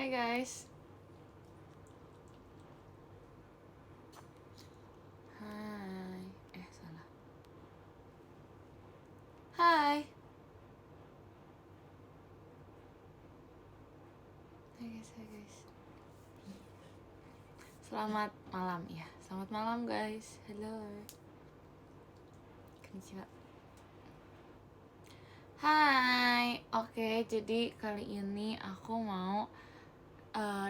Hai guys. Hai. Salah. Hai. Hai guys, hai guys. Selamat malam ya. Selamat malam guys. Hello. Konnichiwa. Hai. Oke, jadi kali ini aku mau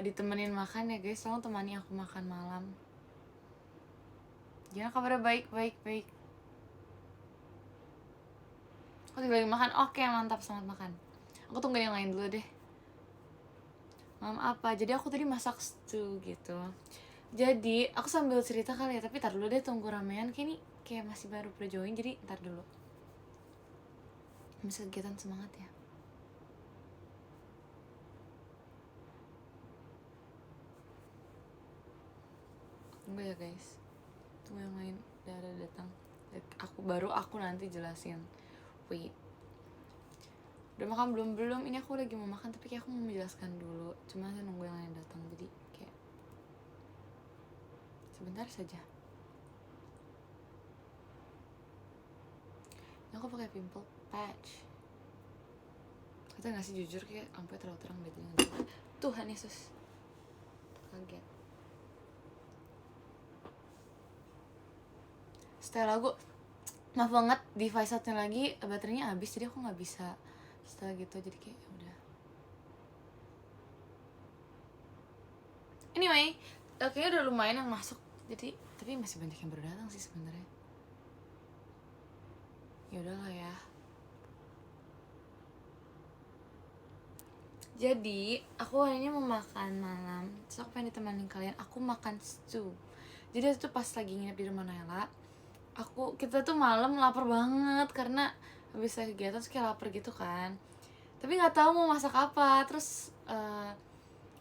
ditemenin makan ya guys. Tolong temani aku makan malam. Gimana kabarnya? Baik. Aku juga lagi makan. Oke, mantap, selamat makan. Aku tunggu yang lain dulu deh. Malam apa? Jadi aku tadi masak stew gitu. Jadi aku sambil cerita kali ya, tapi tar dulu deh, tunggu ramean. Kayak masih baru join, jadi ntar dulu. Bisa kegiatan semangat ya. Tunggu ya guys. Tunggu yang lain udah ada datang. Aku nanti jelasin. Wait. Udah makan belum? Ini aku lagi mau makan tapi kayak aku mau menjelaskan dulu. Cuma saya nunggu yang lain datang, jadi kayak sebentar saja. Ini aku pakai pimple patch. Kita nggak sih jujur kayak sampai terlalu terang deh jadi. Tuhan Yesus. Kaget. Setelah lagu, maaf banget, device satunya lagi baterainya habis, jadi aku nggak bisa setelah gitu, jadi kayak ya udah. Anyway, kayaknya udah lumayan yang masuk, jadi tapi masih banyak yang baru datang sih sebenarnya. Ya udahlah ya. Jadi aku hari ini mau makan malam, terus aku pengen ditemanin kalian. Aku makan stew. Jadi itu pas lagi nginep di rumah Naila, kita tuh malam lapar banget karena habis kegiatan terus kayak lapar gitu kan. Tapi nggak tahu mau masak apa. Terus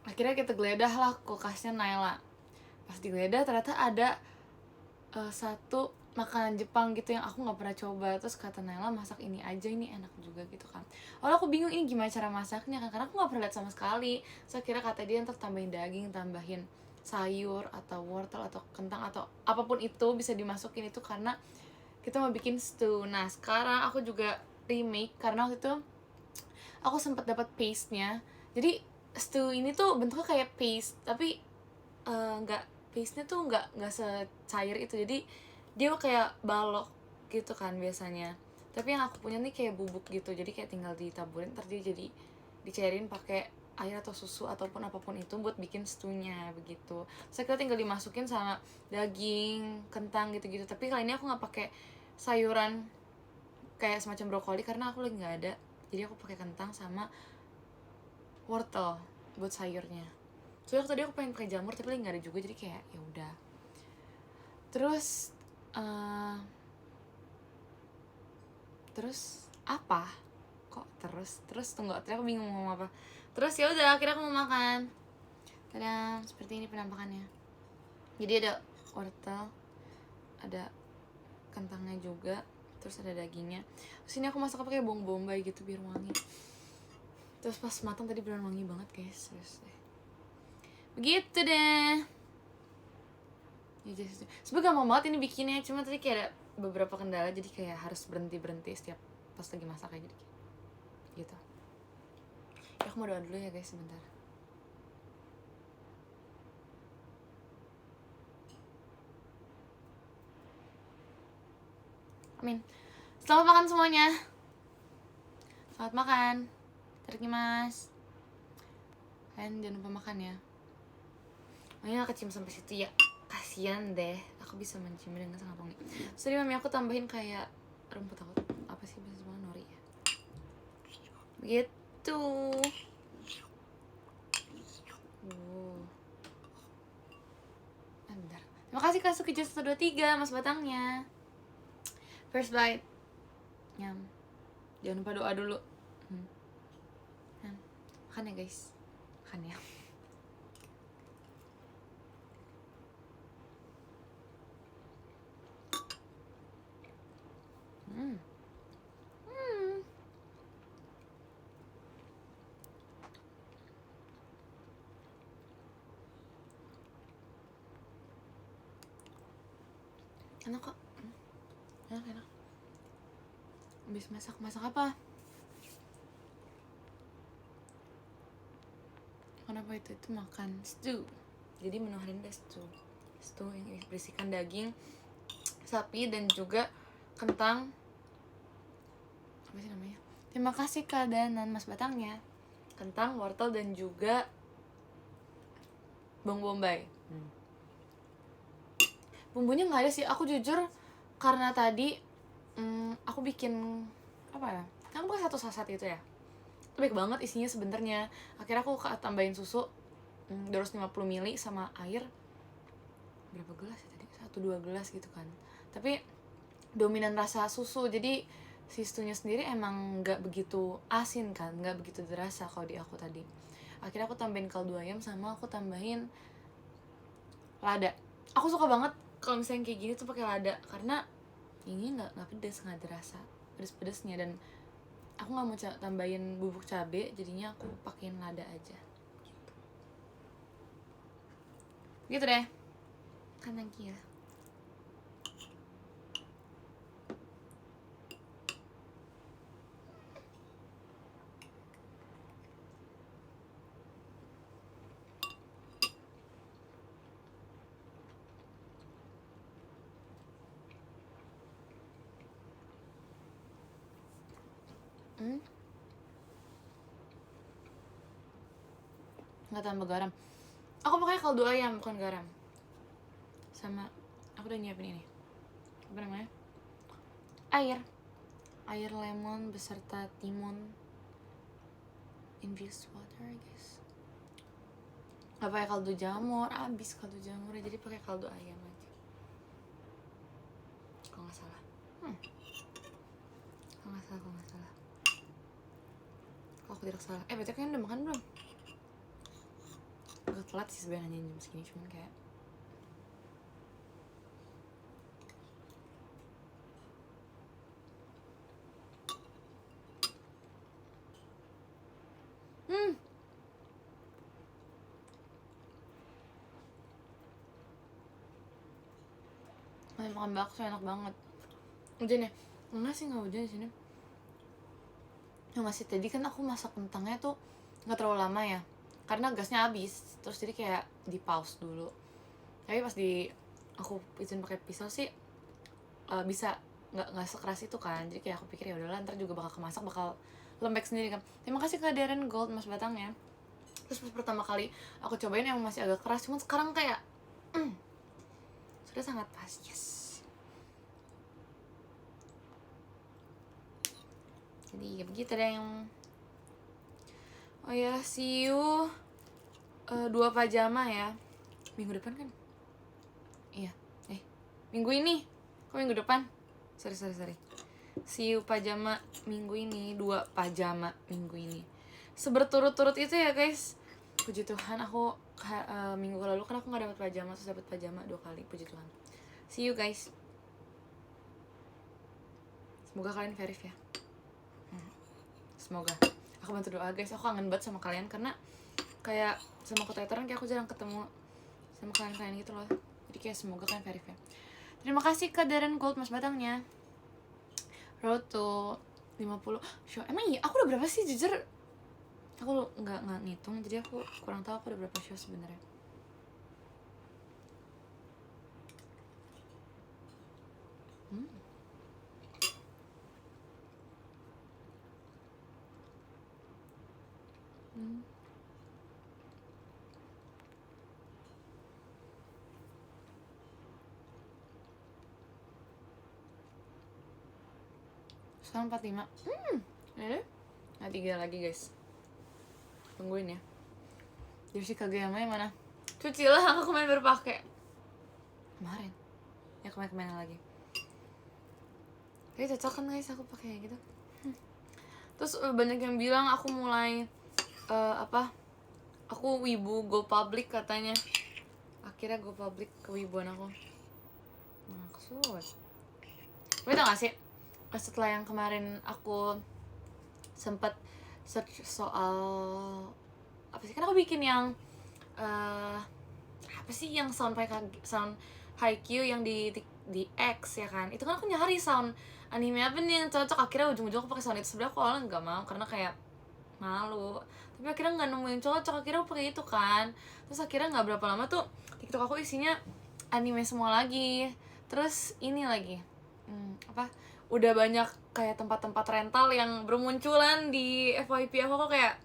akhirnya kita geledah lah kulkasnya Naila. Pas digeledah ternyata ada satu makanan Jepang gitu yang aku nggak pernah coba. Terus kata Naila, masak ini aja, ini enak juga gitu kan. Awalnya aku bingung ini gimana cara masaknya kan, karena aku nggak pernah lihat sama sekali. Saya kira kata dia ntar tambahin daging, tambahin sayur atau wortel atau kentang atau apapun itu bisa dimasukin itu karena kita mau bikin stew. Nah sekarang aku juga remake karena waktu itu aku sempat dapat paste-nya. Jadi stew ini tuh bentuknya kayak paste tapi nggak paste-nya tuh nggak secair itu, jadi dia kayak balok gitu kan biasanya. Tapi yang aku punya nih kayak bubuk gitu, jadi kayak tinggal ditaburin ntar dia jadi dicairin pakai air atau susu ataupun apapun itu buat bikin stewnya begitu. Saya kira tinggal dimasukin sama daging, kentang gitu-gitu. Tapi kali ini aku nggak pakai sayuran kayak semacam brokoli karena aku lagi nggak ada. Jadi aku pakai kentang sama wortel buat sayurnya. Soalnya tadi aku pengen pakai jamur tapi lagi nggak ada juga, jadi kayak ya udah. Terus apa? Kok terus tunggu, tadi aku bingung mau ngomong apa. Terus ya udah akhirnya aku mau makan. Tada, seperti ini penampakannya. Jadi ada wortel, ada kentangnya juga, terus ada dagingnya. Terus ini aku masak pakai bawang bombay gitu biar wangi. Terus pas matang tadi beneran wangi banget guys, terus deh. Begitu deh. Ya, sebenernya gampang banget ini bikinnya, cuma tadi kayak ada beberapa kendala jadi kayak harus berhenti setiap pas lagi masak aja gitu. Ya aku mau doa dulu ya guys sebentar. Amin. Selamat makan semuanya. Selamat makan. Terikimasu. Kalian jangan lupa makan ya. Makanya kecium sampai situ ya. Kasian deh, aku bisa mencium dengan sangat wangi. Tadi mami aku tambahin kayak rumput apa sih bahasa Jepang, nori ya. Begitu. Bentar. Terima kasih Kasuki 123 Mas Batangnya. First bite. Nyam. Jangan lupa doa dulu. Makan ya guys. Makan ya. Enak kok. Enak. Habis masak apa? Kenapa itu makan stew. Jadi menu hari ini stew yang berisikan daging sapi dan juga kentang. Apa sih namanya? Terima kasih keadaan Mas Batangnya. Kentang, wortel dan juga bawang bombay. Bumbunya nggak ada sih. Aku jujur karena tadi aku bikin apa ya? Kan bukan satu sasat itu ya. Baik banget isinya sebenarnya. Akhirnya aku tambahin susu 250 ml sama air berapa gelas ya tadi? 1-2 gelas gitu kan. Tapi dominan rasa susu, jadi si stew-nya sendiri emang nggak begitu asin kan, nggak begitu terasa kalau di aku tadi. Akhirnya aku tambahin kaldu ayam sama aku tambahin lada. Aku suka banget kalau misalnya kayak gini tuh pakai lada karena ini nggak pedes, nggak terasa pedes-pedesnya, dan aku nggak mau tambahin bubuk cabe, jadinya aku pakein lada aja gitu deh kan. Thank you. Nggak tambah garam. Aku pakai kaldu ayam bukan garam. Sama aku udah nyiapin ini, apa namanya, air lemon beserta timun infused water guys. Nggak pakai kaldu jamur, abis kaldu jamur jadi pakai kaldu ayam aja kalau nggak salah. Kalau aku tidak salah. Betul kan udah makan belum? Agak telat sih sebenarnya jam segini, cuman kayak makan bakso enak banget. Hujan ya? Enggak sih, nggak hujan di sini. Nggak sih, tadi kan aku masak kentangnya tuh nggak terlalu lama ya karena gasnya habis, terus jadi kayak di pause dulu. Tapi pas aku izin pakai pisau sih bisa nggak sekeras itu kan, jadi kayak aku pikir ya udahlah ntar juga bakal kemasak, bakal lembek sendiri kan. Terima kasih ke Darren Gold Mas Batangnya. Terus pas pertama kali aku cobain emang masih agak keras, cuman sekarang kayak sudah sangat pas. Yes. Jadi ya begitu deh yang. Oh ya, see you 2 pajama ya minggu depan kan? Iya, minggu ini. Kok minggu depan? Sorry. See you pajama minggu ini, 2 pajama minggu ini. Seberturut-turut itu ya guys. Puji Tuhan, aku minggu lalu kan aku gak dapet pajama, terus dapet pajama 2 kali. Puji Tuhan. See you guys. Semoga kalian verif ya. Semoga. Aku bantu doa guys. Aku kangen banget sama kalian karena kayak sama keteteran kayak aku jarang ketemu sama kalian gitu loh. Jadi kayak semoga kalian verif ya. Terima kasih ke Darren Gold Mas Batangnya. Road to 50 show. Emang iya aku udah berapa sih, jujur aku nggak ngitung, jadi aku kurang tahu aku udah berapa show sebenarnya. Sekarang 45. Nah 3 lagi guys. Tungguin ya. Jersey Kageyama yang mana? Cuci lah, aku kemarin baru pakai. Kemarin? Ya kemarin lagi. Tapi cocok kan guys aku pakai gitu. Terus banyak yang bilang aku mulai aku wibu go public katanya. Akhirnya go public kewibuan aku. Maksud. Tapi tau gak sih? Setelah yang kemarin aku sempet search soal apa sih, kan aku bikin yang apa sih yang sound Haikyuu yang di X ya kan, itu kan aku nyari sound anime apa nih yang cocok, akhirnya ujung-ujung aku pakai sound itu. Sebenarnya aku awalnya nggak mau karena kayak malu, tapi akhirnya nggak nemuin cocok, akhirnya aku pakai itu kan. Terus akhirnya nggak berapa lama tuh TikTok aku isinya anime semua lagi. Terus ini lagi apa, udah banyak kayak tempat-tempat rental yang bermunculan di FYP aku kayak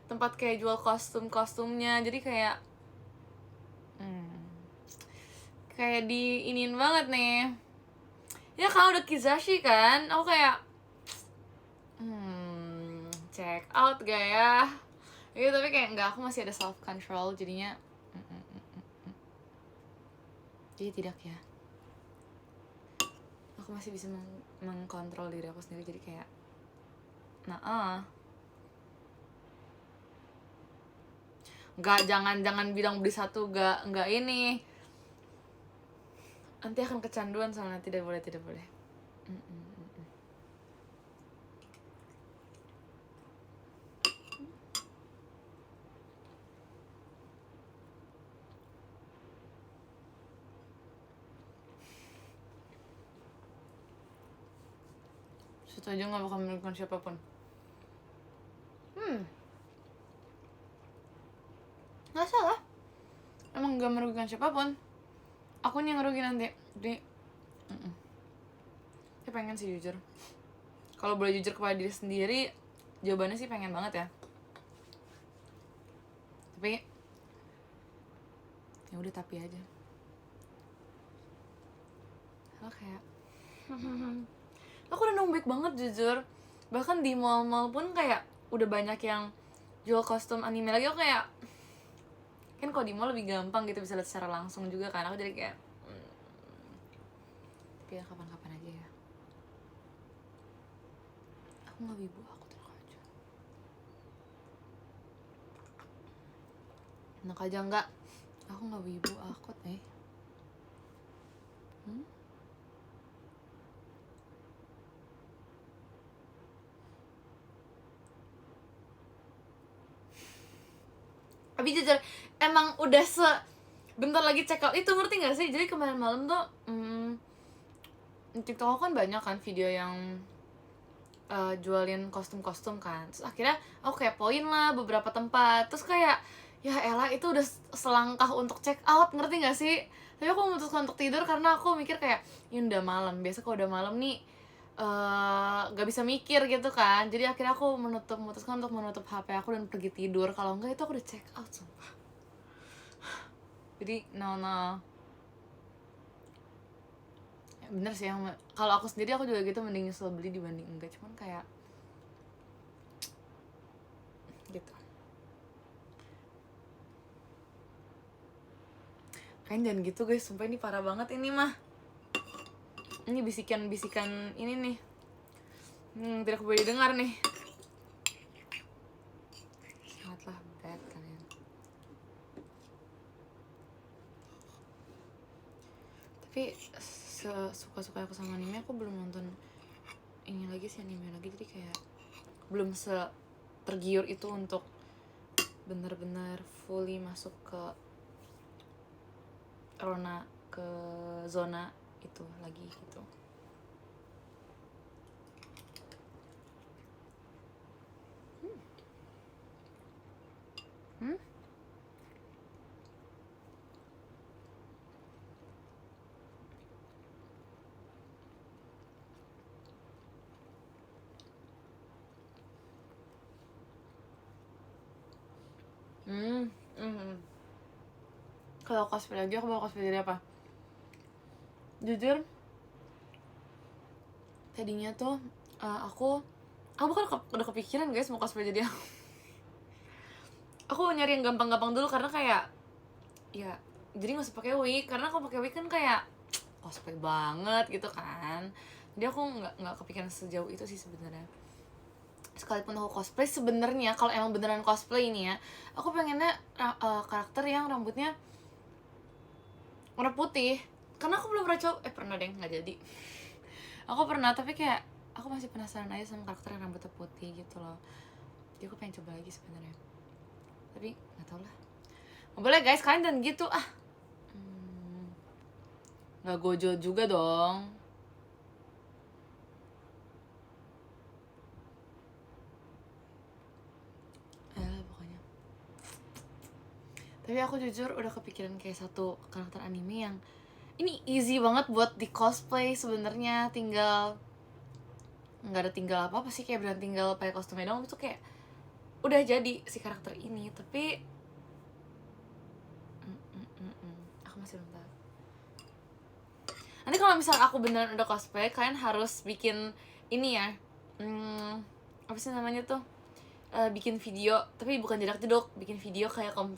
tempat kayak jual kostumnya, jadi kayak kayak diinin banget nih ya kan, udah Kizashi kan, aku kayak check out gak ya gitu, tapi kayak enggak, aku masih ada self control jadinya jadi tidak ya, aku masih bisa mengkontrol diri aku sendiri, jadi kayak nggak, jangan bilang beli satu, nggak ini, nanti akan kecanduan soalnya, tidak boleh. Itu aja nggak bakal merugikan siapapun. Nggak salah, emang nggak merugikan siapapun, aku yang ngerugi nanti. Jadi saya pengen sih jujur, kalau boleh jujur kepada diri sendiri, jawabannya sih pengen banget ya, tapi ya udah, tapi aja kayak aku udah nungguin banget jujur, bahkan di mall-mall pun kayak udah banyak yang jual kostum anime lagi. Aku kayak kan kalau di mall lebih gampang gitu, bisa lihat secara langsung juga kan, aku jadi kayak tapi ya kapan-kapan aja ya, aku nggak wibu, aku tenang aja, enak aja. Nggak, aku nggak wibu, aku tapi jujur emang udah bentar lagi check out itu, ngerti gak sih? Jadi kemarin malam tuh TikTok aku kan banyak kan video yang jualin kostum-kostum kan, terus akhirnya aku kepoin lah beberapa tempat, terus kayak ya elah, itu udah selangkah untuk check out, ngerti gak sih? Tapi aku memutuskan untuk tidur karena aku mikir kayak ya udah malam, biasa kalau udah malam nih gak bisa mikir gitu kan, jadi akhirnya aku memutuskan untuk menutup HP aku dan pergi tidur. Kalau enggak itu aku udah check out sumpah. Jadi no ya, bener sih, yang kalau aku sendiri aku juga gitu, mending nyesel beli dibanding enggak, cuman kayak gitu kan, jangan gitu guys, sumpah ini parah banget ini mah, ini bisikan ini nih tidak boleh didengar nih, sangatlah bad kalian. Tapi suka-suka aku sama anime, aku belum nonton ini lagi sih, anime lagi, jadi kayak belum tergiur itu untuk benar-benar fully masuk ke zona itu lagi gitu. Kalau cosplay lagi, aku mau cosplay dari apa? Jujur tadinya tuh aku kan udah kepikiran guys mau cosplay jadi aku nyari yang gampang-gampang dulu, karena kayak ya jadi nggak usah pakai wig, karena kalau pakai wig kan kayak cosplay banget gitu kan. Jadi aku nggak kepikiran sejauh itu sih sebenarnya. Sekalipun aku cosplay, sebenarnya kalau emang beneran cosplay ini ya, aku pengennya karakter yang rambutnya warna putih, karena aku belum pernah coba. Pernah deh, nggak jadi. Aku pernah, tapi kayak aku masih penasaran aja sama karakter yang rambutnya putih gitu loh. Jadi aku pengen coba lagi sebenarnya, tapi nggak tau lah. Nggak boleh guys, kalian dan gitu nggak gojo juga dong. Pokoknya. Tapi aku jujur udah kepikiran kayak satu karakter anime yang ini easy banget buat di cosplay sebenarnya, tinggal nggak ada tinggal apa sih, kayak beneran tinggal pakai kostumnya dong, itu kayak udah jadi si karakter ini. Tapi aku masih belum tahu. Nanti kalau misalnya aku beneran udah cosplay, kalian harus bikin ini ya, apa sih namanya tuh, bikin video, tapi bukan jedak jeduk, bikin video kayak apa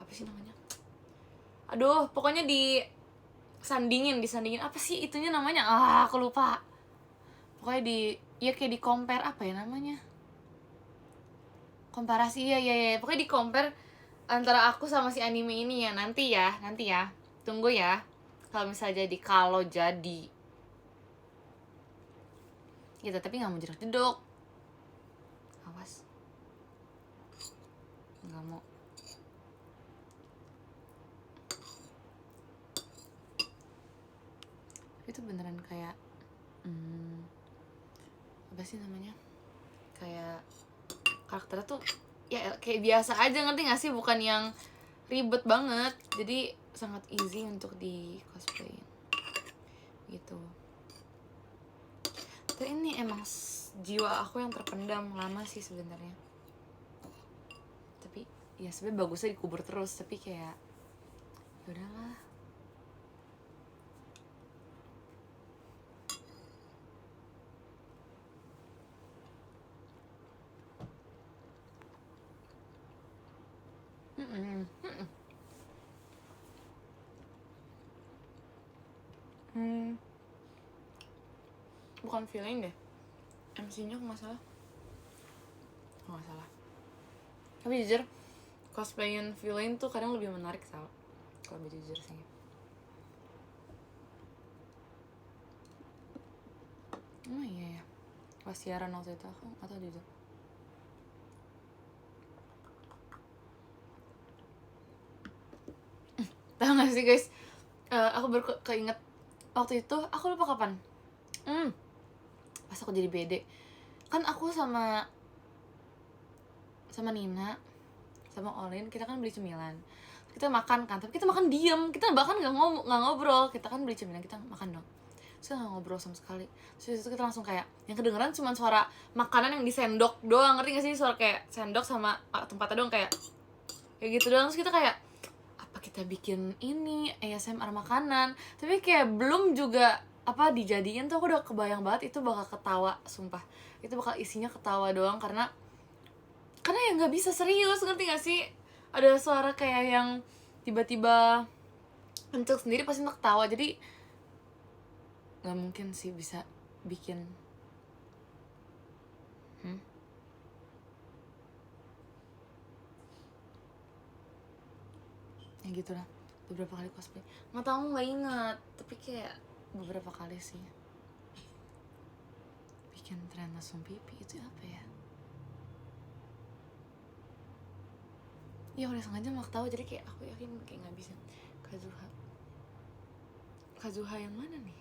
sih namanya, aduh pokoknya disandingin apa sih itunya namanya, aku lupa. Pokoknya ya kayak di compare, apa ya namanya, komparasi, ya pokoknya di compare antara aku sama si anime ini ya. Nanti ya tunggu ya, kalau jadi gitu. Tapi nggak mau jedak jeduk, awas, nggak mau. Itu beneran kayak apa sih namanya, kayak karakternya tuh ya kayak biasa aja, ngerti gak sih, bukan yang ribet banget, jadi sangat easy untuk di cosplayin gitu. Tapi ini emang jiwa aku yang terpendam lama sih sebenarnya. Tapi ya sebenarnya bagusnya dikubur terus, tapi kayak ya udahlah. Bukan feeling deh, MC-nya nggak salah. Tapi jujur cosplayin feeling tuh kadang lebih menarik tau, kalau lebih jujur sih. Oh iya ya, pas siaran waktu itu aku atau jujur tahu nggak sih guys, aku baru keinget waktu itu, aku lupa kapan, pas aku jadi BD kan, aku sama Nina sama Olin, kita kan beli cemilan, kita makan kan, tapi kita makan diem, kita bahkan nggak ngobrol, kita kan beli cemilan, kita makan dong, terus kita nggak ngobrol sama sekali. Terus itu kita langsung kayak yang kedengeran cuma suara makanan yang disendok doang, ngerti gak sih, suara kayak sendok sama tempatnya doang, kayak gitu doang. Terus kita kayak, apa kita bikin ini ASMR makanan, tapi kayak belum juga apa dijadiin tuh, aku udah kebayang banget itu bakal ketawa, sumpah itu bakal isinya ketawa doang, karena ya nggak bisa serius, ngerti gak sih, ada suara kayak yang tiba-tiba kenceng sendiri pasti untuk ketawa, jadi nggak mungkin sih bisa bikin ya gitu lah. Beberapa kali cosplay, nggak tahu, nggak ingat, tapi kayak beberapa kali sih. Bikin tren langsung pipi itu apa ya? Ya udah sengaja mau ketawa, jadi kayak aku yakin kayak nggak bisa. Kazuha yang mana nih?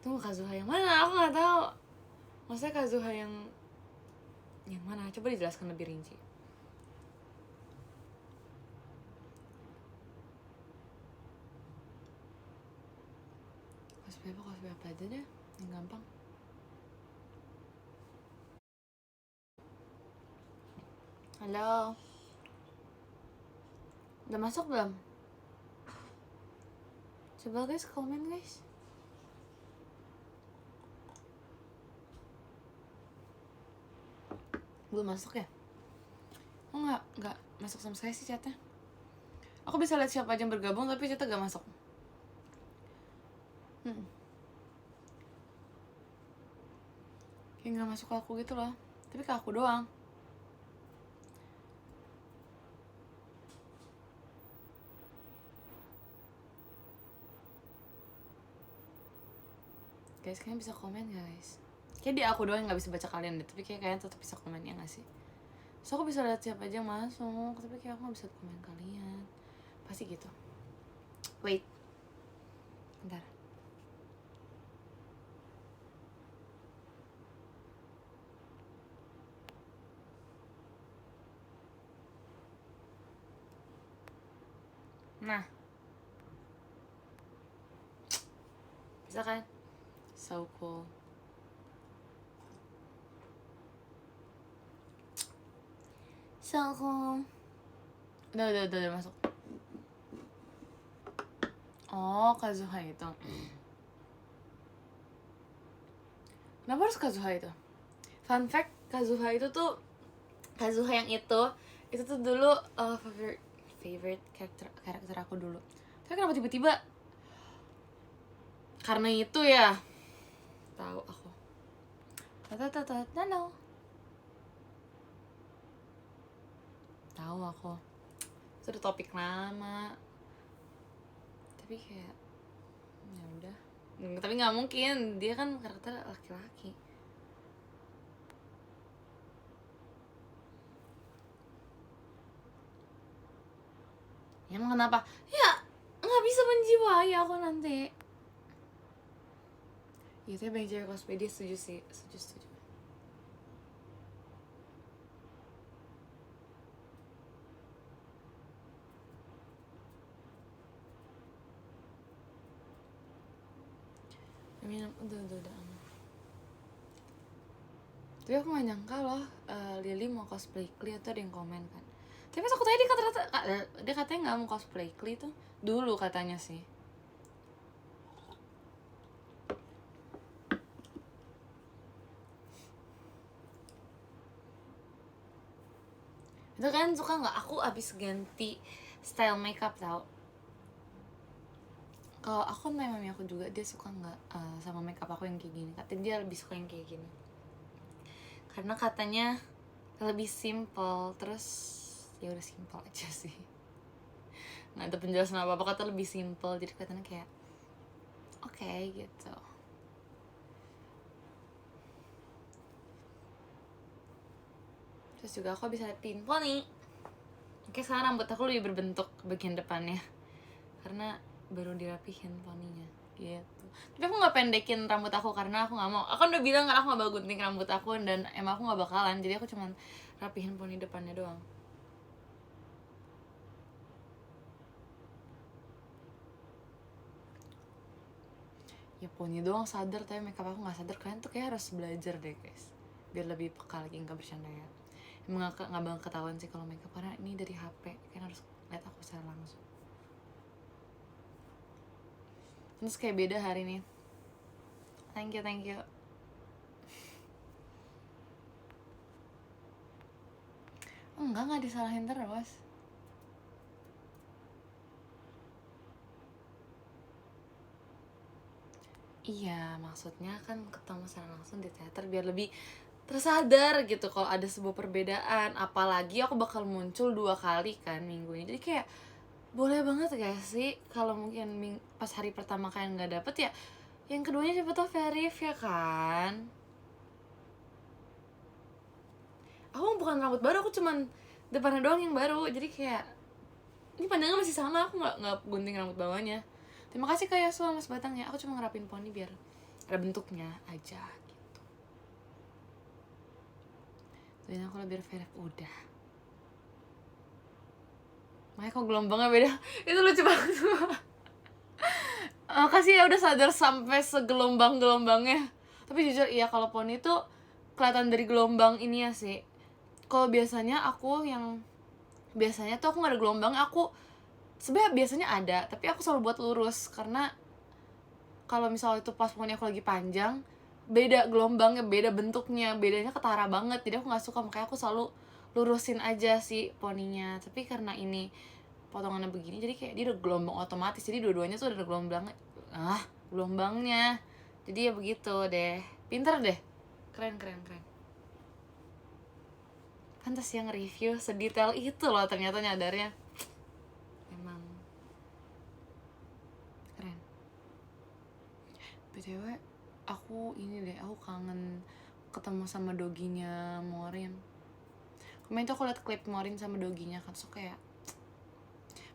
Tunggu, Kazuha yang mana? Aku nggak tahu. Maksudnya Kazuha yang mana? Coba dijelaskan lebih rinci. Cosplay apa aja deh, yang gampang. Halo, udah masuk belum? Coba guys, komen guys. Belum masuk ya? Oh nggak masuk sama saya sih chatnya. Aku bisa lihat siapa aja yang bergabung, tapi chatnya gak masuk. Kayak gak masuk ke aku gitu loh, tapi ke aku doang. Guys, kalian bisa komen guys. Kayak di aku doang yang gak bisa baca kalian deh, tapi kayak kalian tetap bisa komen, ya gak sih? So aku bisa lihat siapa aja yang masuk, tapi kayak aku gak bisa komen kalian. Pasti gitu. Wait, bentar. Nah, bisa kan? So cool. So cool. Udah masuk. Oh, Kazuha itu. Kenapa harus Kazuha itu? Fun fact, Kazuha yang itu tuh dulu favorite karakter aku dulu. Tapi kenapa tiba-tiba karena itu ya? Tahu aku. Tahu aku. Itu udah topik lama. Tapi kayak ya udah. Tapi nggak mungkin, dia kan karakter laki-laki. Ya emang kenapa? Ya nggak bisa menjiwai aku nanti. Iya, tapi banyak cewek cosplay, dia setuju sih, setuju. Udah. Tapi aku gak nyangka loh, Lily mau cosplay Klee, tuh ada yang komen kan. Tapi pas aku tanya dia katanya nggak mau cosplay Klee tuh dulu katanya sih. Itu kan suka nggak, aku abis ganti style makeup tau. Kalau aku sama mami aku juga, dia suka nggak sama makeup aku yang kayak gini. Katanya dia lebih suka yang kayak gini karena katanya lebih simple. Terus ya udah simple aja sih, nggak ada penjelasan apa kata lebih simple, jadi katanya kayak oke, gitu. Terus juga aku bisa liatin poni. Oke, sekarang rambut aku lebih berbentuk bagian depannya karena baru dirapihin poninya gitu. Tapi aku nggak pendekin rambut aku karena aku nggak mau. Aku udah bilang kan aku nggak bakal gunting rambut aku, dan emang aku nggak bakalan. Jadi aku cuman rapihin poni depannya doang. Ya poni doang sadar, tapi makeup aku nggak sadar. Kalian tuh kayak harus belajar deh guys, biar lebih peka lagi nggak bercanda ya. Emang nggak bakal ketahuan sih kalau makeup karena ini dari HP, kan harus lihat aku secara langsung. Terus kayak beda hari ini. Thank you. Enggak disalahin terus. Iya, maksudnya kan ketemu secara langsung di teater biar lebih tersadar gitu kalau ada sebuah perbedaan. Apalagi aku bakal muncul 2 kali kan minggu ini. Jadi kayak boleh banget gak sih kalau mungkin pas hari pertama kalian nggak dapet ya, yang keduanya siapa tau Verif ya kan. Aku bukan rambut baru, aku cuman depannya doang yang baru. Jadi kayak ini pandangan masih sama, aku nggak gunting rambut bawahnya. Terima kasih Kak Yasua Mas Batang ya, aku cuma ngerapin poni biar ada bentuknya aja gitu. Dan aku lebih Verif udah. Makanya kok gelombangnya beda. Itu lucu banget. Makasih ya udah sadar sampai segelombang-gelombangnya. Tapi jujur iya, kalau poni tuh kelihatan dari gelombang ini ya sih. Kalau biasanya tuh aku nggak ada gelombang. Aku sebenarnya biasanya ada, tapi aku selalu buat lurus karena kalau misalnya itu pas poni aku lagi panjang, beda gelombangnya, beda bentuknya, bedanya ketara banget. Jadi aku nggak suka, makanya aku selalu lurusin aja sih poninya. Tapi karena ini potongannya begini, jadi kayak dia udah gelombang otomatis. Jadi dua-duanya tuh udah gelombangnya. Jadi ya begitu deh. Pinter deh. Keren. Pantas yang review sedetail itu loh, ternyata nyadarnya. Emang keren. BTW, aku kangen ketemu sama doginya Morin. Kemarin tuh aku liat klip Morin sama doginya kan, so kayak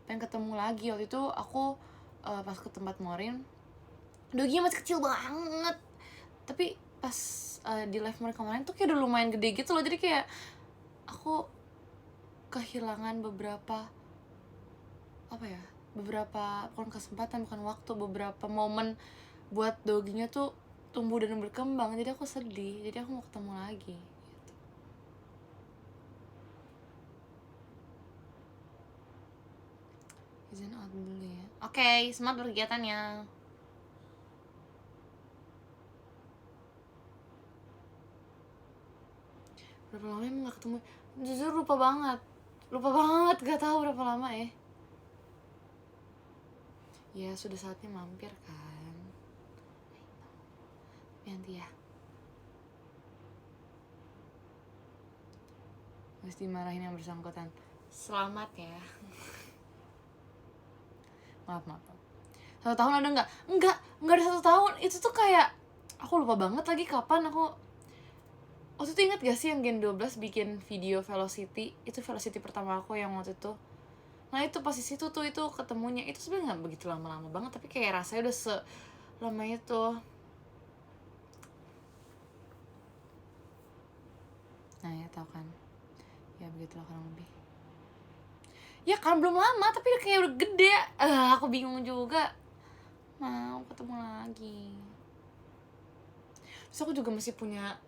pengen ketemu lagi. Waktu itu aku pas ke tempat Morin, doginya masih kecil banget. Tapi pas di live mereka kemarin tuh kayak udah lumayan gede gitu loh. Jadi kayak aku kehilangan beberapa bukan kesempatan, bukan waktu, beberapa momen buat doginya tuh tumbuh dan berkembang. Jadi aku sedih, jadi aku mau ketemu lagi gitu. Izin out dulu ya. Oke, semangat berkegiatannya. Berapa lama emang gak ketemu? Jujur lupa banget, gak tahu berapa lama ya. Ya sudah saatnya mampir kan. Nanti ya. Mesti dimarahin yang bersangkutan. Selamat ya. Maaf. 1 tahun ada nggak? Enggak ada 1 tahun. Itu tuh kayak aku lupa banget lagi kapan aku. Waktu itu inget gak sih yang Gen 12 bikin video Velocity? Itu Velocity pertama aku yang waktu itu. Nah itu pas di situ tuh itu ketemunya. Itu sebenarnya nggak begitu lama-lama banget, tapi kayak rasanya udah selama itu. Nah ya tau kan. Ya begitulah kurang lebih. Ya kan belum lama tapi udah kayak udah gede. Aku bingung juga. Mau ketemu lagi. Terus aku juga masih punya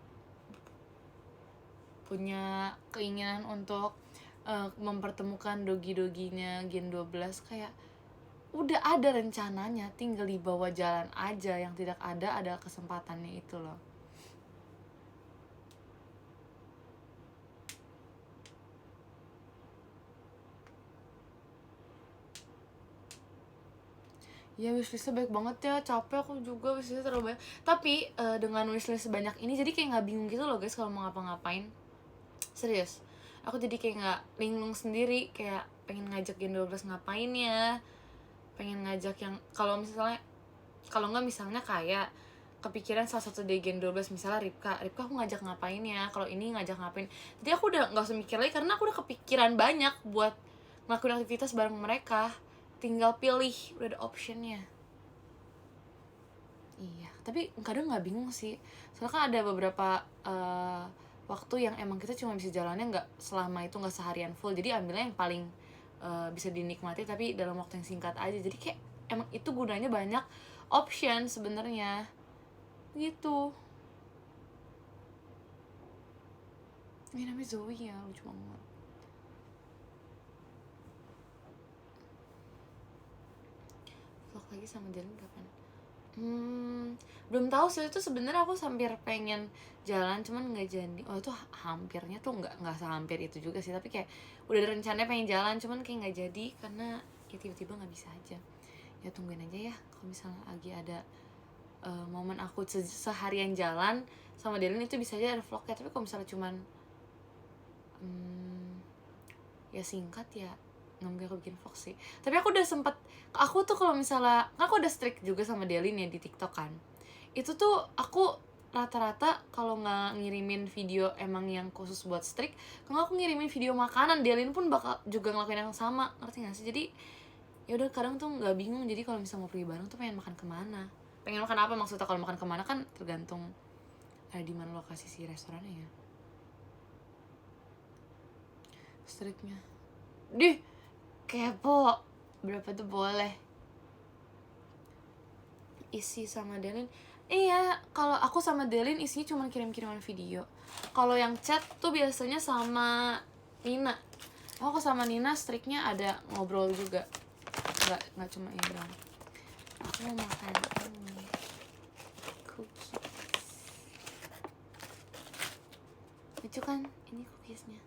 keinginan untuk mempertemukan dogi-doginya Gen 12. Kayak udah ada rencananya, tinggal dibawa jalan aja. Yang tidak ada kesempatannya itu loh. Ya wishlistnya banyak banget ya, capek aku juga, wishlistnya terlalu banyak. Tapi dengan wishlist sebanyak ini jadi kayak gak bingung gitu loh guys kalau mau ngapa-ngapain. Serius, aku jadi kayak gak linglung sendiri, kayak pengen ngajak Gen 12 ngapain ya. Pengen ngajak yang, kalau nggak misalnya kayak kepikiran salah satu dari Gen 12, misalnya Ripka aku ngajak ngapain ya, kalau ini ngajak ngapain. Jadi aku udah gak usah mikir lagi karena aku udah kepikiran banyak buat ngelakuin aktivitas bareng mereka. Tinggal pilih, udah ada optionnya. Iya, tapi kadang nggak bingung sih. Soalnya kan ada beberapa waktu yang emang kita cuma bisa jalannya nggak selama itu, nggak seharian full. Jadi ambilnya yang paling bisa dinikmati tapi dalam waktu yang singkat aja. Jadi kayak emang itu gunanya banyak option sebenarnya. Gitu. Ini namanya Zoe ya, lucu banget. Vlog lagi sama Dylan kapan? Belum tahu sih, itu sebenarnya aku hampir pengen jalan cuman nggak jadi. Oh itu hampirnya tuh nggak sehampir itu juga sih, tapi kayak udah ada rencananya pengen jalan cuman kayak nggak jadi karena ya tiba-tiba nggak bisa aja. Ya tungguin aja ya kalau misalnya lagi ada momen aku seharian jalan sama Dylan, itu bisa aja ada vlognya. Tapi kalau misalnya cuman ya singkat ya nggak mungkin aku bikin vlog sih. Tapi aku udah sempet, aku tuh kalau misalnya aku udah strict juga sama Delin ya di TikTok kan. Itu tuh aku rata-rata kalau nggak ngirimin video emang yang khusus buat strict, kalau aku ngirimin video makanan, Delin pun bakal juga ngelakuin yang sama, ngerti nggak sih? Jadi ya udah kadang tuh nggak bingung. Jadi kalau misalnya mau pergi bareng tuh pengen makan kemana, pengen makan apa maksudnya. Kalau makan kemana kan tergantung ada di mana lokasi si restorannya ya. Strictnya dih kepo berapa tuh boleh isi sama Delin. Iya, kalau aku sama Delin isinya cuma kirim-kiriman video. Kalau yang chat tuh biasanya sama Nina. Aku sama Nina striknya ada ngobrol juga, nggak cuma ini doang. Aku mau makan ini cookies. Lucu kan ini cookiesnya,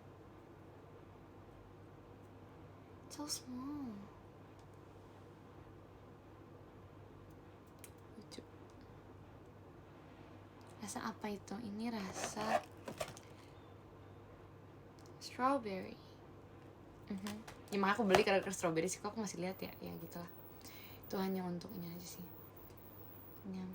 so small. Rasa apa itu? Ini rasa strawberry. Ya makanya aku beli karena strawberry sih. Kok aku masih lihat ya gitulah. Itu hanya untuk ini aja sih. Nyam.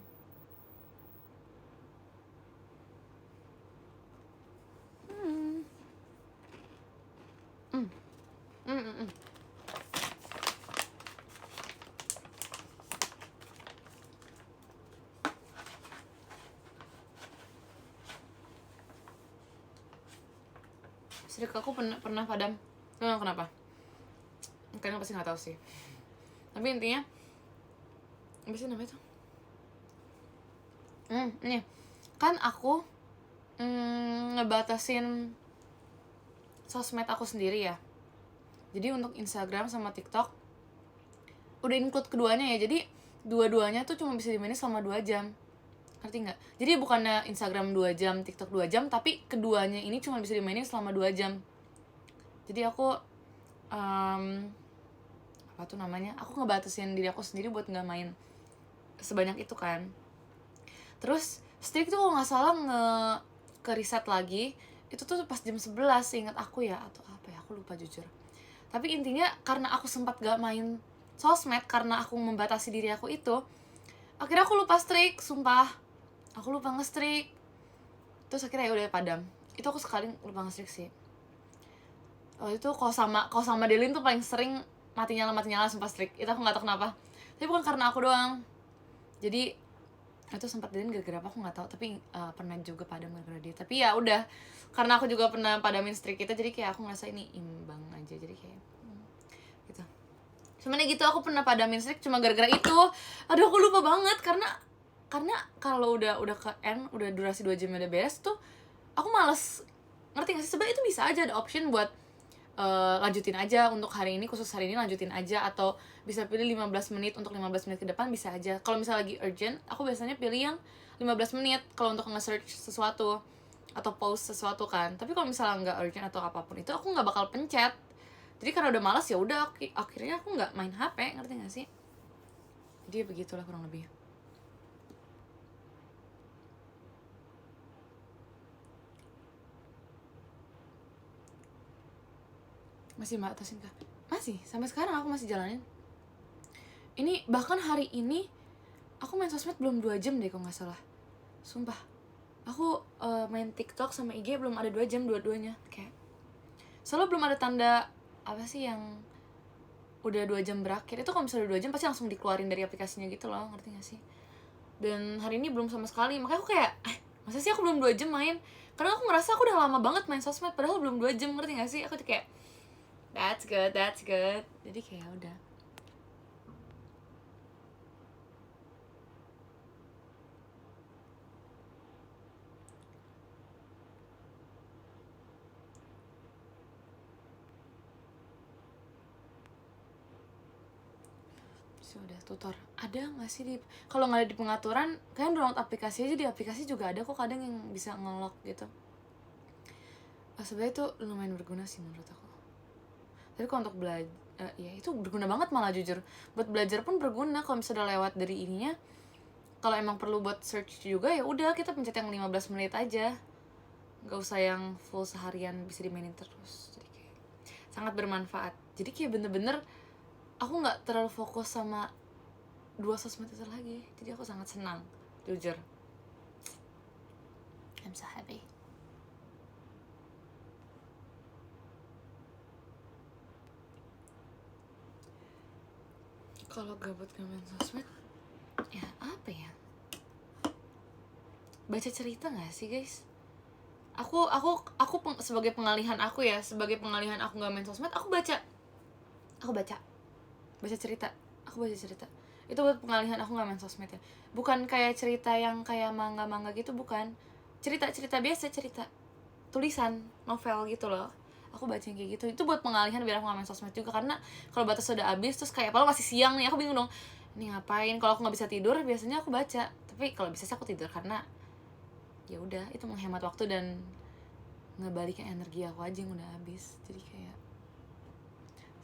Listrik aku pernah padam. Nggak, kenapa? Kalian pasti nggak tahu sih. Tapi intinya apa sih namanya tuh? Nih kan aku ngebatasin sosmed aku sendiri ya. Jadi untuk Instagram sama TikTok udah include keduanya ya. Jadi dua-duanya tuh cuma bisa dimainin selama 2 jam. Ngerti nggak? Jadi bukannya Instagram 2 jam, TikTok 2 jam, tapi keduanya ini cuma bisa dimainin selama 2 jam. Jadi aku apa tuh namanya? Aku ngebatasin diri aku sendiri buat nggak main sebanyak itu kan. Terus Streak tuh kalau nggak salah ke riset lagi itu tuh pas jam 11 ingat aku ya, atau apa ya, aku lupa jujur. Tapi intinya karena aku sempat gak main sosmed karena aku membatasi diri aku itu, akhirnya aku lupa streak, sumpah aku lupa nge-streak. Terus akhirnya ya udah padam. Itu aku sekali lupa nge-streak sih. Itu kalau sama Delin tuh paling sering mati nyala sumpah streak. Itu aku nggak tahu kenapa, tapi bukan karena aku doang. Jadi itu sempat Delin gara-gara apa aku nggak tahu, tapi pernah juga padam gara-gara dia. Tapi ya udah, karena aku juga pernah padamin streak kita, jadi kayak aku ngerasa ini imbang aja, jadi kayak gitu. Sebenarnya gitu aku pernah padamin streak cuma gara-gara itu. Aduh aku lupa banget karena kalau udah ke end, udah durasi 2 jam udah beres tuh aku males. Ngerti gak sih? Sebenarnya itu bisa aja ada option buat lanjutin aja untuk hari ini, khusus hari ini lanjutin aja, atau bisa pilih 15 menit untuk 15 menit ke depan, bisa aja. Kalau misalnya lagi urgent, aku biasanya pilih yang 15 menit kalau untuk nge-search sesuatu atau post sesuatu kan. Tapi kalau misalnya nggak urgent atau apapun itu, aku nggak bakal pencet. Jadi karena udah malas ya udah, akhirnya aku nggak main HP, ngerti gak sih? Jadi begitulah kurang lebih. Masih batasin kah? Masih, sampai sekarang aku masih jalanin. Ini bahkan hari ini aku main sosmed belum 2 jam deh kalau nggak salah. Sumpah. Aku main TikTok sama IG belum ada 2 jam dua-duanya. Kayak soalnya belum ada tanda apa sih yang udah 2 jam berakhir. Itu kalau misalnya 2 jam pasti langsung dikeluarin dari aplikasinya gitu loh, ngerti gak sih? Dan hari ini belum sama sekali. Makanya aku kayak masa sih aku belum 2 jam main? Karena aku ngerasa aku udah lama banget main sosmed padahal belum 2 jam, ngerti gak sih? Aku tuh kayak that's good. Jadi kayak udah. Sudah tutor. Ada nggak sih kalau nggak ada di pengaturan, kalian download aplikasi aja, di aplikasi juga ada kok kadang yang bisa nge-lock gitu. Sebenarnya itu lumayan berguna sih menurut aku. Tapi kalau untuk belajar ya itu berguna banget malah jujur. Buat belajar pun berguna kalau misalnya udah lewat dari ininya. Kalau emang perlu buat search juga ya udah kita pencet yang 15 menit aja. Nggak usah yang full seharian bisa dimainin terus. Jadi kayak sangat bermanfaat. Jadi kayak bener-bener aku nggak terlalu fokus sama 2 sosmed itu lagi. Jadi aku sangat senang, jujur. I'm so happy. Kalau gabut gak main sosmed, ya apa ya? Baca cerita nggak sih guys? Aku sebagai pengalihan aku ya, sebagai pengalihan aku nggak main sosmed, aku baca cerita. Aku baca cerita. Itu buat pengalihan aku nggak main sosmed ya. Bukan kayak cerita yang kayak manga gitu, bukan. Cerita biasa, cerita tulisan, novel gitu loh. Aku baca yang kayak gitu. Itu buat pengalihan biar aku nggak main sosmed juga, karena kalau batas udah habis terus kayak padahal masih siang nih, aku bingung dong. Ini ngapain? Kalau aku nggak bisa tidur, biasanya aku baca. Tapi kalau bisa sih aku tidur karena ya udah itu menghemat waktu dan ngebalikin energi aku aja yang udah habis. Jadi kayak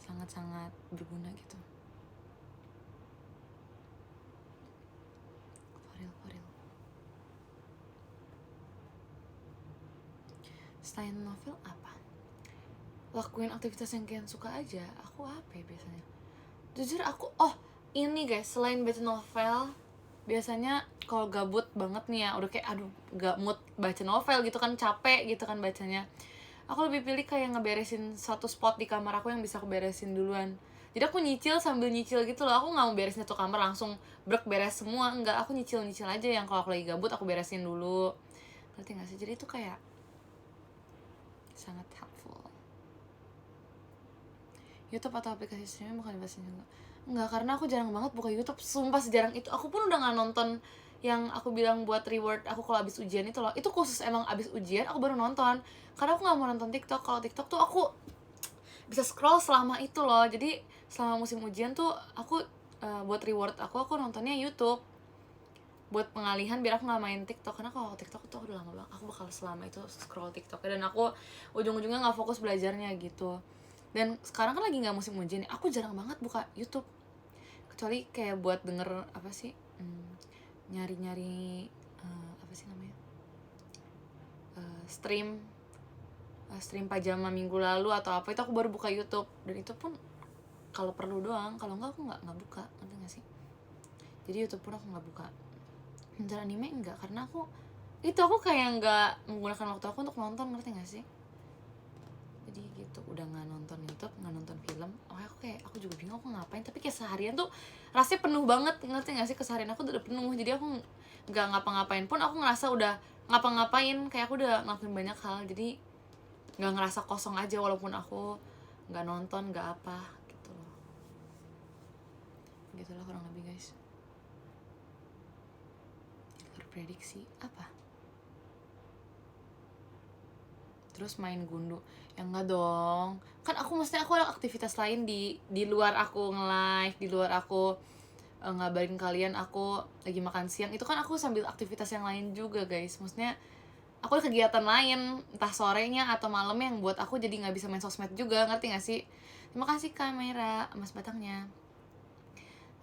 sangat-sangat berguna gitu. For real. Selain novel apa? Lakuin aktivitas yang kalian suka aja. Aku apa ya biasanya? Jujur aku ini guys, selain baca novel, biasanya kalau gabut banget nih ya, udah kayak aduh gak mood baca novel gitu kan, capek gitu kan bacanya, aku lebih pilih kayak ngeberesin satu spot di kamar aku yang bisa aku beresin duluan. Jadi aku nyicil sambil nyicil gitu loh. Aku gak mau beresin satu kamar langsung beres semua, enggak, aku nyicil aja yang kalau aku lagi gabut aku beresin dulu, ngerti gak sih? Jadi itu kayak sangat helpful. YouTube atau aplikasi streaming bukan bahasa Inggris. Enggak, karena aku jarang banget buka YouTube, sumpah sejarang itu. Aku pun udah nggak nonton yang aku bilang buat reward aku kalau abis ujian itu loh. Itu khusus emang abis ujian aku baru nonton, karena aku nggak mau nonton TikTok. Kalau TikTok tuh aku bisa scroll selama itu loh. Jadi selama musim ujian tuh aku buat reward aku nontonnya YouTube, buat pengalihan biar aku nggak main TikTok. Karena kalau TikTok tuh udah lama banget, aku bakal selama itu scroll TikTok dan aku ujung-ujungnya nggak fokus belajarnya gitu. Dan sekarang kan lagi nggak musim ujian, aku jarang banget buka YouTube, kecuali kayak buat denger apa sih, nyari-nyari apa sih namanya, stream pajama minggu lalu atau apa, itu aku baru buka YouTube. Dan itu pun kalau perlu doang, kalau enggak aku nggak buka, ngerti nggak sih? Jadi YouTube pun aku nggak buka. Nonton anime enggak, karena aku kayak nggak menggunakan waktu aku untuk nonton, ngerti nggak sih? Jadi gitu, udah nggak nonton YouTube, nggak nonton film. Aku juga bingung aku ngapain, tapi kayak seharian tuh rasanya penuh banget, ngerti nggak sih? Keseharian aku tuh udah penuh, jadi aku nggak ngapa-ngapain pun aku ngerasa udah ngapa-ngapain, kayak aku udah ngelakuin banyak hal. Jadi nggak ngerasa kosong aja walaupun aku nggak nonton, nggak apa gitu loh kurang lebih guys. Prediksi apa? Terus main gundu? Ya enggak dong, kan aku maksudnya aku ada aktivitas lain di luar aku nge-live, di luar aku ngabarin kalian aku lagi makan siang. Itu kan aku sambil aktivitas yang lain juga guys. Maksudnya aku ada kegiatan lain, entah sorenya atau malamnya, yang buat aku jadi nggak bisa main sosmed juga, ngerti nggak sih? Terima kasih kamera emas batangnya.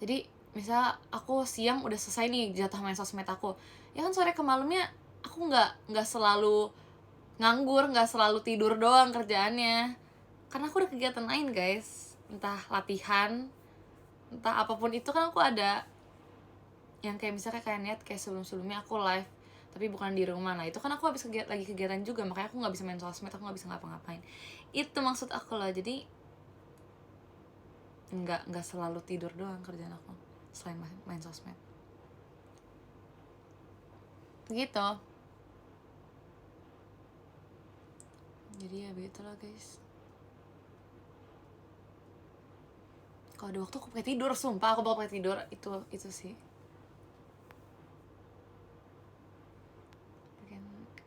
Jadi misal aku siang udah selesai nih jatah main sosmed aku, ya kan sore ke malamnya aku nggak selalu nganggur, nggak selalu tidur doang kerjaannya, karena aku ada kegiatan lain guys, entah latihan, entah apapun itu. Kan aku ada yang kayak misalnya kayak niat kayak sebelumnya aku live tapi bukan di rumah. Nah itu kan aku habis lagi kegiatan juga, makanya aku nggak bisa main sosmed, aku nggak bisa ngapa-ngapain. Itu maksud aku lah. Jadi nggak selalu tidur doang kerjaan aku selain main sosmed gitu. Jadi ya begitulah guys. Kalau ada waktu aku pakai tidur, sumpah aku bakal pakai tidur. Itu sih.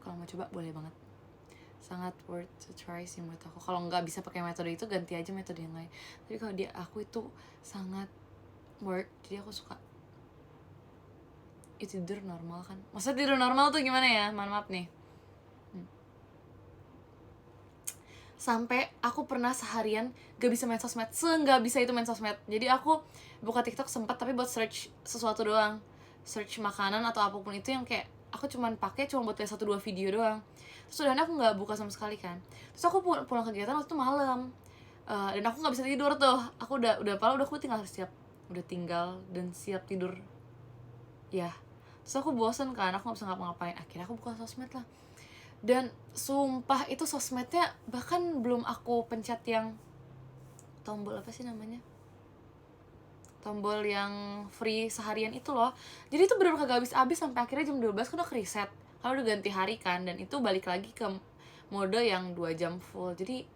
Kalau mau coba boleh banget, sangat worth to try sih menurut aku. Kalau nggak bisa pakai metode itu, ganti aja metode yang lain. Tapi kalau aku itu sangat worth, jadi aku suka. Itu tidur normal kan, maksudnya tidur normal tuh gimana ya, maaf nih. Sampai aku pernah seharian gak bisa main sosmed, nggak bisa itu main sosmed. Jadi aku buka TikTok sempat, tapi buat search sesuatu doang, search makanan atau apapun itu yang kayak aku cuma buat lihat 1-2 video doang. Terus udah aku nggak buka sama sekali kan. Terus aku pulang kegiatan waktu itu malam, dan aku nggak bisa tidur tuh. Aku udah aku tinggal dan siap tidur ya. Terus aku bosan kan, aku nggak bisa ngapa-ngapain. Akhirnya aku buka sosmed lah. Dan sumpah itu sosmednya bahkan belum aku pencet yang tombol apa sih namanya, tombol yang free seharian itu loh. Jadi itu bener-bener kagak habis-habis sampai akhirnya jam 12 kan udah reset, kalau udah ganti hari kan, dan itu balik lagi ke mode yang 2 jam full. Jadi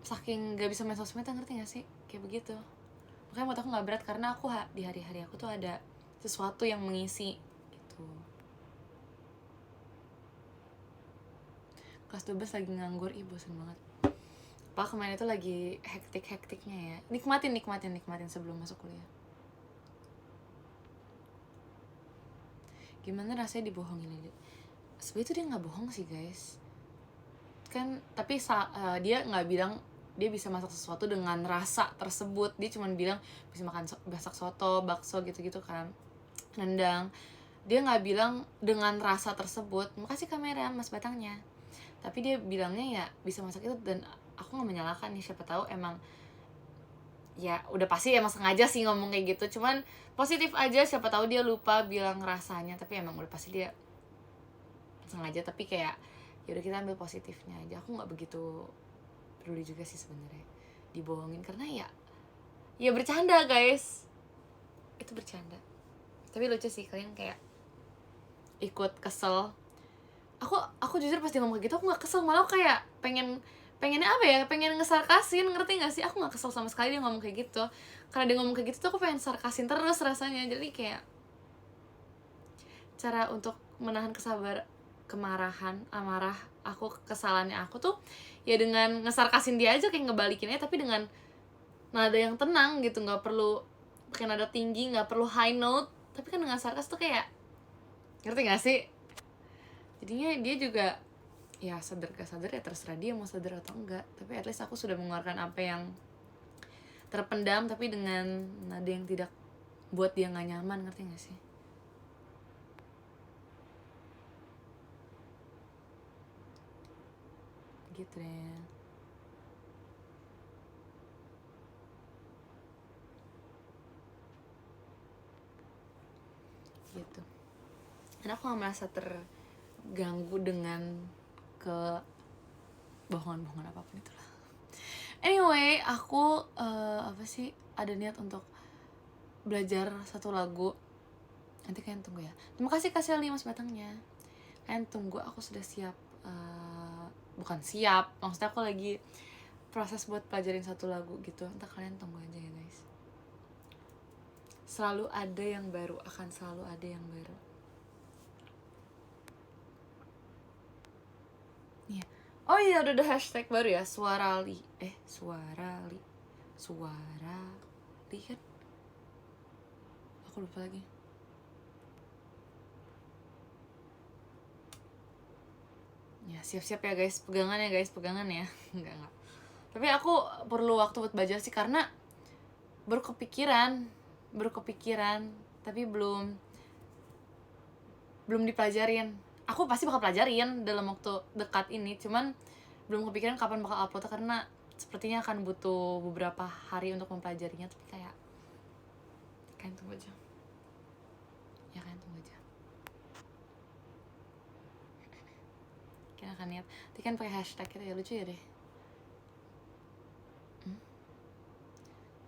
saking gak bisa main sosmed, ngerti gak sih? Kayak begitu. Makanya menurut aku gak berat, karena aku di hari-hari aku tuh ada sesuatu yang mengisi gitu. Kelas 12 lagi nganggur, bosan banget. Pak kemarin itu lagi hektik-hektiknya ya. Nikmatin sebelum masuk kuliah. Gimana rasanya dibohongin Lili? Sebenarnya itu dia nggak bohong sih guys. Kan tapi dia nggak bilang dia bisa masak sesuatu dengan rasa tersebut. Dia cuma bilang bisa masak soto, bakso gitu-gitu kan, rendang. Dia nggak bilang dengan rasa tersebut. Makasih kamera mas batangnya. Tapi dia bilangnya ya bisa masak itu, dan aku nggak menyalahkan nih, siapa tahu emang ya udah pasti emang sengaja sih ngomong kayak gitu. Cuman positif aja, siapa tahu dia lupa bilang rasanya, tapi emang udah pasti dia sengaja. Tapi kayak ya udah, kita ambil positifnya aja. Aku nggak begitu peduli juga sih sebenarnya dibohongin, karena ya bercanda guys, itu bercanda. Tapi lucu sih kalian kayak ikut kesel. Aku jujur pas dia ngomong kayak gitu aku nggak kesel, malah aku kayak pengen pengennya apa ya, pengen ngesarkasin, ngerti gak sih? Aku nggak kesel sama sekali dia ngomong kayak gitu, karena dia ngomong kayak gitu tuh aku pengen sarkasin terus rasanya. Jadi kayak cara untuk menahan amarah aku, kesalahannya aku tuh ya dengan ngesarkasin dia aja, kayak ngebalikinnya tapi dengan nada yang tenang gitu, nggak perlu pakai nada tinggi, nggak perlu high note, tapi kan dengan sarkas tuh kayak, ngerti gak sih? Jadinya dia juga ya sadar gak sadar ya terserah dia mau sadar atau enggak, tapi at least aku sudah mengeluarkan apa yang terpendam tapi dengan nada yang tidak buat dia nggak nyaman, ngerti gak sih? Gitu deh. Gitu. Dan aku gak merasa terganggu dengan bohongan-bohongan apapun itulah. Anyway, aku ada niat untuk belajar satu lagu. Nanti kalian tunggu ya. Terima kasih Kak Sally Mas Batangnya. Kalian tunggu, aku sudah siap. Bukan siap, maksudnya aku lagi proses buat pelajarin satu lagu gitu. Entah kalian tunggu aja ya guys. Selalu ada yang baru, akan selalu ada yang baru. Iya. Oh iya, udah ada hashtag baru ya, Suarali kan? Aku lupa lagi. Ya siap-siap ya guys, pegangan ya enggak. Tapi aku perlu waktu buat belajar sih, karena baru kepikiran tapi belum dipelajarin. Aku pasti bakal pelajarin dalam waktu dekat ini, cuman belum kepikiran kapan bakal upload, karena sepertinya akan butuh beberapa hari untuk mempelajarinya. Tapi kayak kalian tunggu aja. Kalian akan lihat. Nanti kan pakai hashtag itu ya, lucu ya deh.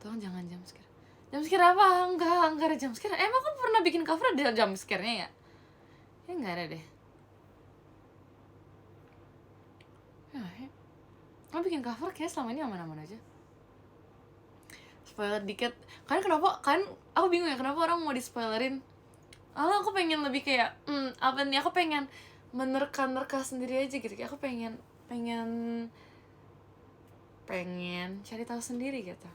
Tolong jangan jumpscare. Jumpscare apa? Enggak ada jumpscare. Emang aku pernah bikin cover ada jumpscare-nya ya? Ya enggak ada deh. Aku bikin cover kayak selama ini aman-aman aja. Spoiler dikit. Aku bingung ya kenapa orang mau di-spoilerin. Aku pengen lebih kayak apa nih, aku pengen menerka-nerka sendiri aja gitu. Kayak aku pengen cari tahu sendiri gitu.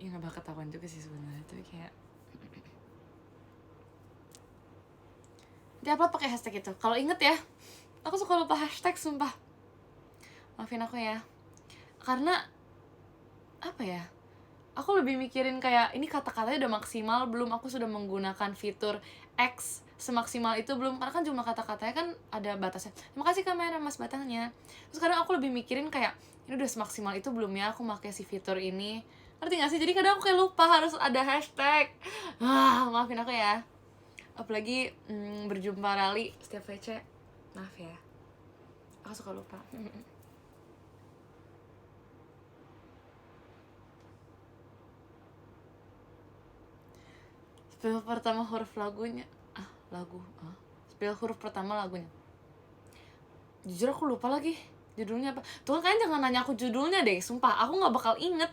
Ya nggak bakal ketahuan juga sih sebenarnya, tapi kayak di-upload pakai hashtag itu. Kalau inget ya, aku suka lupa hashtag sumpah. Maafin aku ya. Karena apa ya? Aku lebih mikirin kayak ini kata-katanya udah maksimal belum, aku sudah menggunakan fitur X semaksimal itu belum, karena kan jumlah kata-katanya kan ada batasnya. Terima kasih kamera Mas Batangnya. Terus kadang aku lebih mikirin kayak ini udah semaksimal itu belum ya aku pakai si fitur ini, ngerti gak sih? Jadi kadang aku kayak lupa harus ada hashtag. Maafin aku ya. Apalagi berjumpa rally setiap VC, maaf ya, aku suka lupa. Spell pertama huruf lagunya spell huruf pertama lagunya, jujur aku lupa lagi judulnya apa. Tuh kan kalian jangan nanya aku judulnya deh, sumpah aku nggak bakal inget.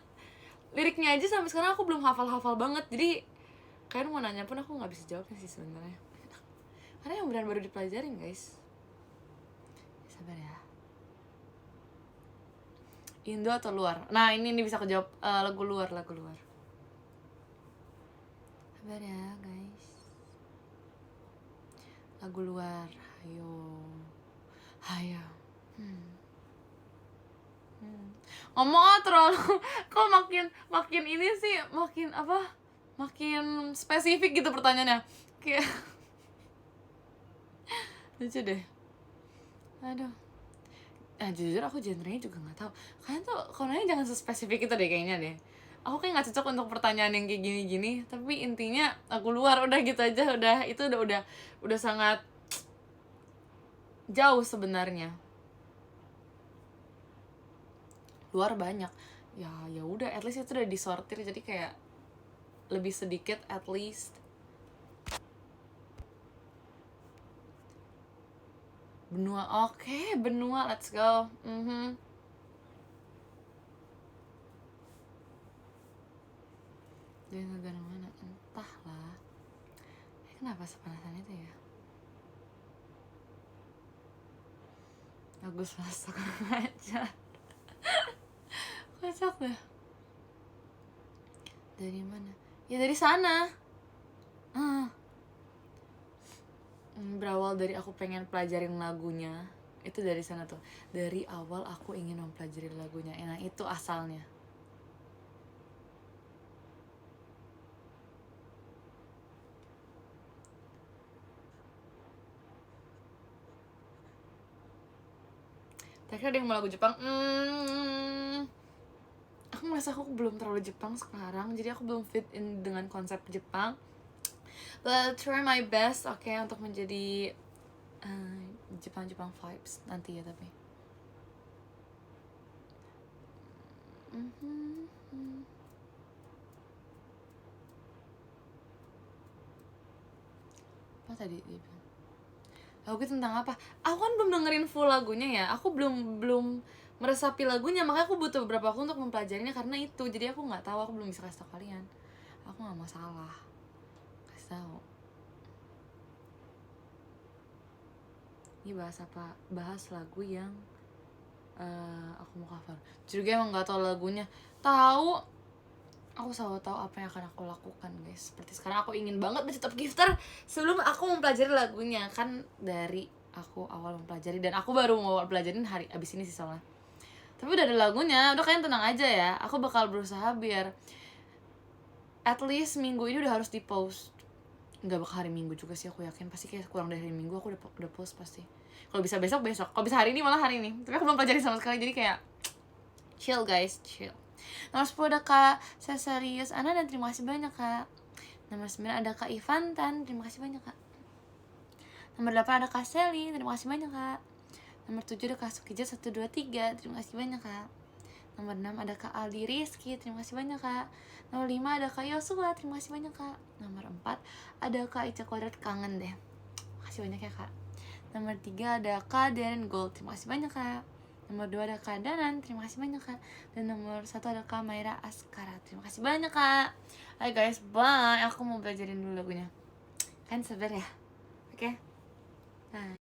Liriknya aja sampai sekarang aku belum hafal banget, jadi kalian mau nanya pun aku nggak bisa jawabnya sih sebenarnya, karena yang benar baru dipelajarin guys. Sabar ya. Indo atau luar? Nah ini bisa aku jawab. Lagu luar. Sabar ya guys. Lagu luar, hayo. Ngomong terlalu kok makin ini sih, makin spesifik gitu pertanyaannya, kayak lucu deh. Aduh. Jujur aku genrenya juga nggak tahu. Kalian tuh kalau nanya jangan sespesifik itu deh kayaknya deh. Aku kayak nggak cocok untuk pertanyaan yang kayak gini-gini. Tapi intinya aku luar, udah gitu aja. Itu udah sangat jauh sebenarnya. Luar banyak. Ya udah, at least itu udah disortir, jadi kayak lebih sedikit at least. Benua, oke, benua, let's go. Dari negara mana? Entahlah. Kenapa sepanasan itu ya? Agus masuk aja. Kocak deh. Dari mana? Ya dari sana. Berawal dari aku pengen pelajarin lagunya. Itu dari sana tuh. Dari awal aku ingin mempelajari lagunya. Nah itu asalnya. Terakhir ada yang mau lagu Jepang. Aku merasa aku belum terlalu Jepang sekarang, jadi aku belum fit in dengan konsep Jepang. But I'll try my best, oke, untuk menjadi Jepang vibes nanti ya tapi. Apa tadi dia bilang? Lagu tentang apa? Aku kan belum dengerin full lagunya ya. Aku belum meresapi lagunya, makanya aku butuh beberapa waktu untuk mempelajarinya karena itu. Jadi aku nggak tahu, aku belum bisa kasih tau kalian. Aku nggak masalah kasih tahu. Ini bahas apa? Bahas lagu yang aku mau cover. Juga emang nggak tahu lagunya. Tahu, aku selalu tahu apa yang akan aku lakukan guys. Seperti sekarang aku ingin banget menjadi top gifter sebelum aku mempelajari lagunya. Kan dari aku awal mempelajari, dan aku baru mau pelajarin hari abis ini sih soalnya. Tapi udah ada lagunya, udah kalian tenang aja ya. Aku bakal berusaha biar at least minggu ini udah harus di post. Nggak bakal hari Minggu juga sih, aku yakin pasti kayak kurang dari hari Minggu aku udah post pasti. Kalau bisa besok, kalau bisa hari ini malah hari ini. Tapi aku belum pelajari sama sekali, jadi kayak chill guys, chill. Nomor 10 ada Kak Cesarius Ana, dan terima kasih banyak Kak. Nomor 9 ada Kak Ivantan, terima kasih banyak Kak. Nomor 8 ada Kak Sally, terima kasih banyak Kak. Nomor 7 ada Kak Sukija 123, terima kasih banyak Kak. Nomor 6 ada Kak Aldi Rizky, terima kasih banyak Kak. Nomor 5 ada Kak Yosua, terima kasih banyak Kak. Nomor 4 ada Kak Ica Kodrat, kangen deh, makasih banyak ya Kak. Nomor 3 ada Kak Darren Gold, terima kasih banyak Kak. Nomor 2 ada Kak Danan, terima kasih banyak Kak. Dan nomor 1 ada Kak Maira Askara, terima kasih banyak Kak. Hai guys, bye. Aku mau belajarin dulu lagunya. Kan sabar ya. Oke. Bye.